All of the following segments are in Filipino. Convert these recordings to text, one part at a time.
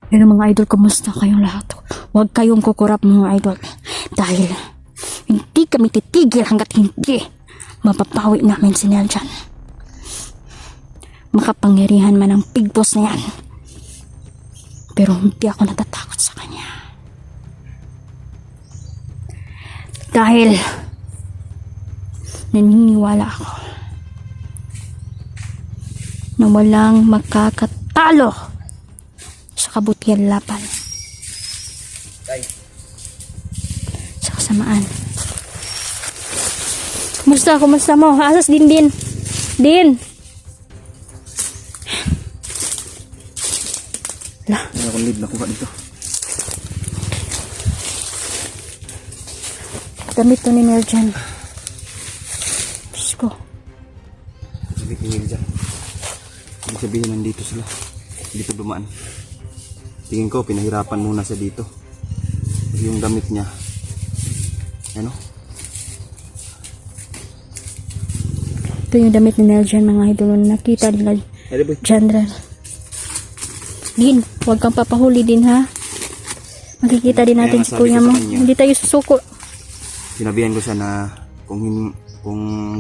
Pero mga idol, kumusta kayong lahat? Huwag kayong kukurap mga idol. Dahil hindi kami titigil hanggat hindi mapapawi namin si Neljan. Makapangyarihan man ang big boss na yan. Pero hindi ako natatakot sa kanya. Dahil naniniwala ako na walang makakatalo sa kabutihan laban. Sa kasamaan. Kumusta mo? Asas din. Din. Lah. May akong lead na kuha dito. Damit to ni Neljan. Diyos ko. Sabi ni Neljan. Ibig sabihin nandito sila. Dito dumaan. Tingin ko pinahirapan muna sa dito. Yung damit niya. Ano? Ito yung damit ni Neljan mga idol. Nakita nila General. Din, huwag kang papahuli din ha. Makikita din natin si kuya mo. Hindi tayo susuko. Sinabihan ko siya na kung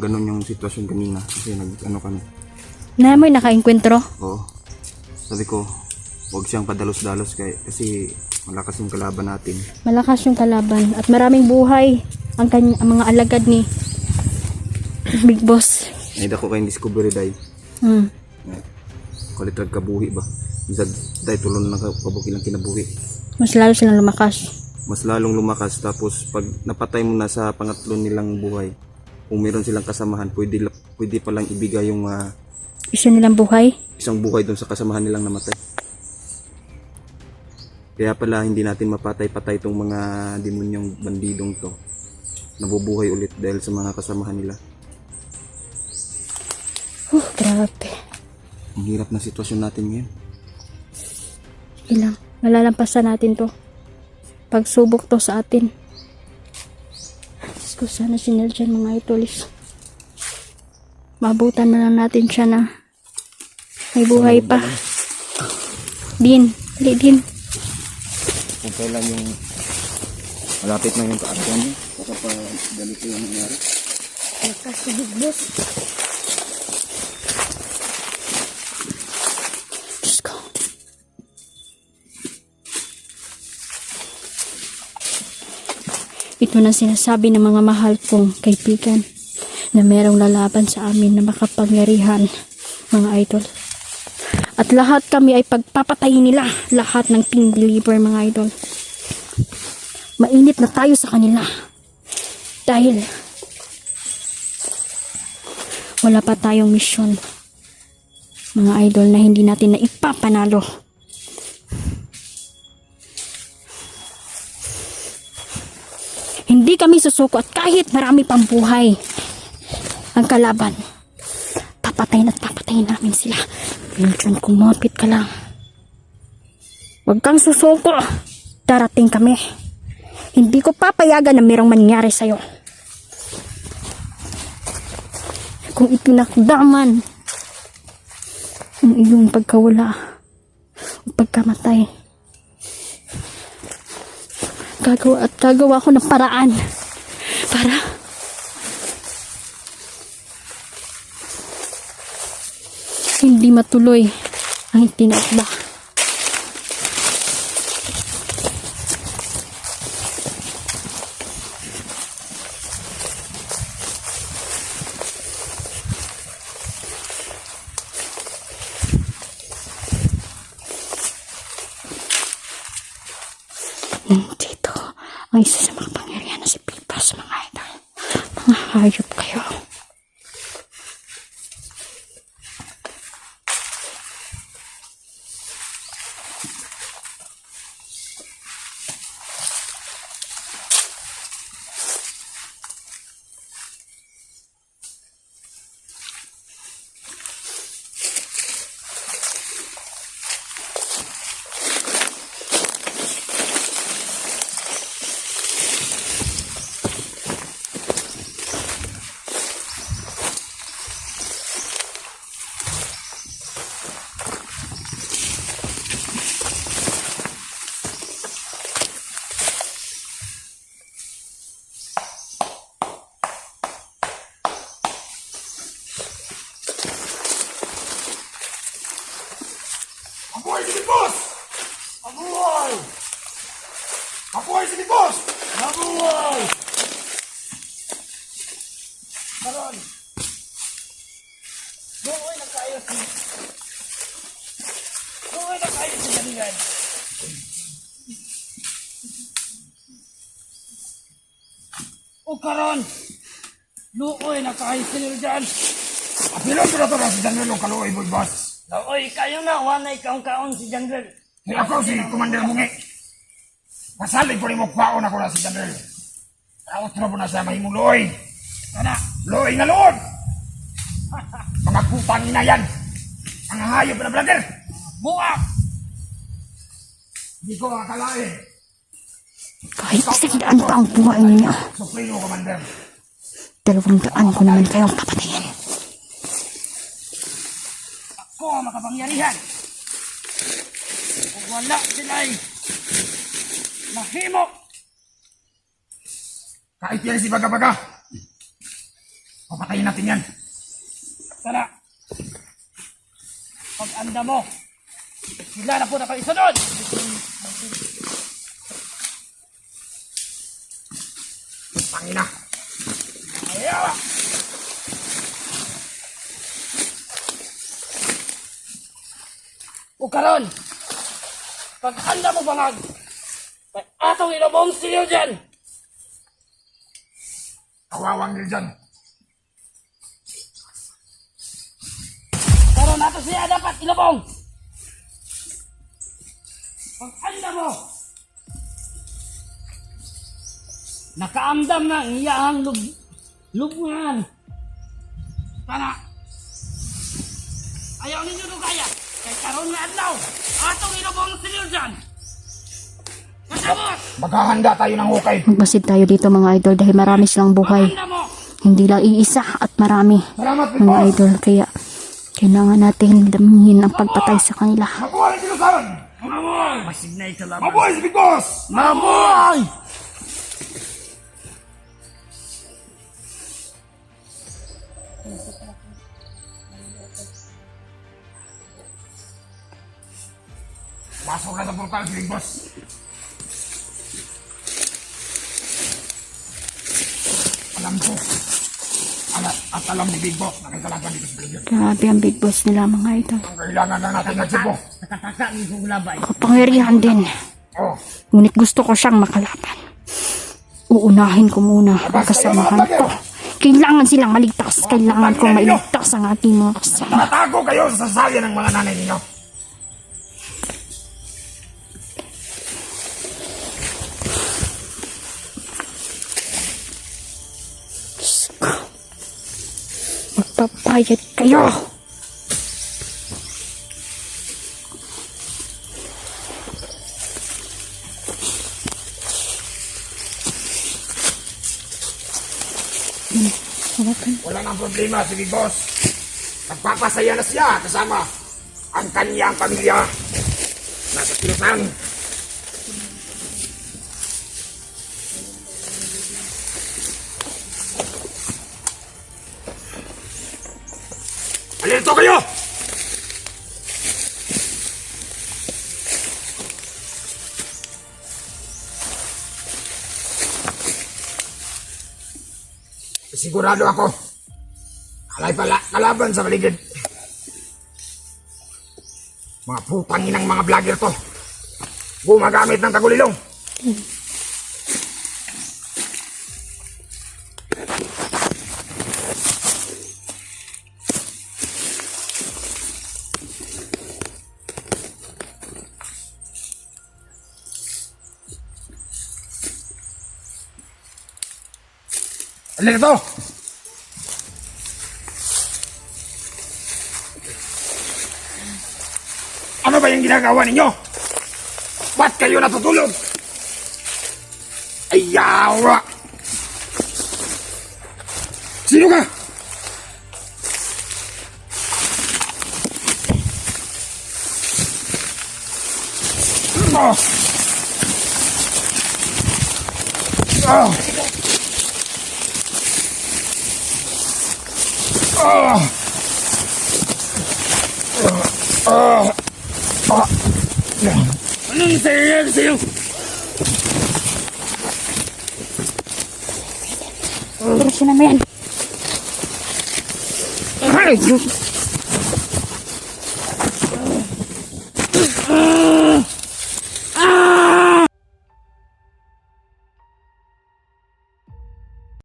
ganun yung sitwasyon kanina. Kasi nag-ano kami. Na mo'y naka-enkwentro? Oo. Sabi ko, huwag siyang padalos-dalos kasi malakas yung kalaban natin. Malakas yung kalaban at maraming buhay ang mga alagad ni Big Boss. Naida ko kayong discovery day. Kulitrag kabuhi ba? Bisa day tulon na kabuhi lang kinabuhi. Mas lalo silang lumakas. Mas lalong lumakas, tapos pag napatay mo na sa pangatlo nilang buhay, kung meron silang kasamahan, pwede palang ibigay yung Isa nilang buhay? isang buhay doon sa kasamahan nilang namatay. Kaya pala hindi natin mapatay-patay itong mga demonyong bandidong to. Nabubuhay ulit dahil sa mga kasamahan nila. Grabe. Ang hirap na sitwasyon natin ngayon. Ilang, malalampasan natin to. Pagsubok to sa atin. Diyos ko, sana si Neljan mga itolis. Mabutan na lang natin siya na may buhay pa. Din, dali din. Kung kailan yung malapit na yung kaaryan niya, baka pa ganito yung nangyari. Lakas si Big Boss. Diyos ko. Ito na sinasabi ng mga mahal kong kaibigan na merong lalaban sa amin na makapangyarihan, mga idol. At lahat kami ay pagpapatayin nila, lahat ng team deliver, mga idol. Mainit na tayo sa kanila dahil wala pa tayong misyon, mga idol, na hindi natin na ipapanalo. Hindi kami susuko at kahit marami pang buhay ang kalaban, papatayin at papatayin namin sila. Neljan, kumapit ka lang. Huwag kang susuko. Darating kami. Hindi ko papayagan na mayroong mangyari sa'yo. Kung ipinakdaman ang iyong pagkawala o pagkamatay, gagawa ko ng paraan para hindi matuloy ang itinakda. Dito ang isa sa makapangyarihan na si Big Boss, mga idol. Mga hayop kayo. O karon, luoy na kahit sino dyan. Apilon ko na to na si General o kaluoy, boy boss. Luoy, kayo na, wanay kaon-kaon si General. Hey, ako si Commander Mungi. Pasalig ko rin mo kwaon ako na si General. Outro mo na siya mahimong luoy. Sana, luoy na luod. Mga putang ina yan. Mga hayop na vlogger. Buka! Hindi ko makakalain. Kahit 100 pa ang buhay ninyo, Supremo Commander. 200 ko naman kayong papatayin. Ako ang makapangyarihan. Kung wala sila'y mahimo. Kahit yan si Baga-Baga, papatayin natin yan. Tara. Pag-anda mo, sila na po na kayo sunod. Pangina. Ayaw. O karon, pag-anda mo bangag, may atong ilabong sila dyan. Kawawang nil dyan. Karon nato siya dapat ilabong. Pag-anda mo, nakaamdam na ang iyahang lubngan. Kana, ayaw ninyo lugaya. Kay karon nga adlaw, atong ilabong sila dyan. Kasabot! Maghahanda tayo ng hukay. Magmasid tayo dito mga idol dahil marami silang buhay. Pag-anda mo! Hindi lang iisa at marami Salamat, Big mga Boss. idol. Kaya kailangan natin damhin ang pagpatay sa kanila. Mabuhay ang sinusaran. Mabuhay! Masignay ka laban. Mabuhay si Big Boss. Mabuhay! Pasok na sa portal si Big Boss. Alam ko. At alam ni Big Boss na may kalaban dito sa Bigger. Grabe ang big boss nila mga idol. Ang kailangan na natin ng Cebu. Nakataka ni kong labay. Kapangyarihan din. Oh, Ngunit gusto ko siyang makalaban. Uunahin ko muna ang kasamahan ko. Kailangan silang maligtas. Kailangan kong maligtas ang ating mga kasama. natago kayo sa sasaya ng mga nanay ninyo. Magpapayad kayo. Wala nang problema si Big Boss. Nagpapasaya na siya kasama ang kanyang pamilya. Nasa kilusan. Alito kayo! Sigurado ako. Alay pala, kalaban sa paligid. Mga putang inang mga vlogger to. Gumagamit ng tagulilong. Alin ito? Ano ba yung ginagawa ninyo? Ba't kayo natutulog? Ayawa! Sino ka? Oh! Oh! Oh! Oh! Oh! Anong sa'yo sa'yo? Pero siya na yan. Ay, Diyos.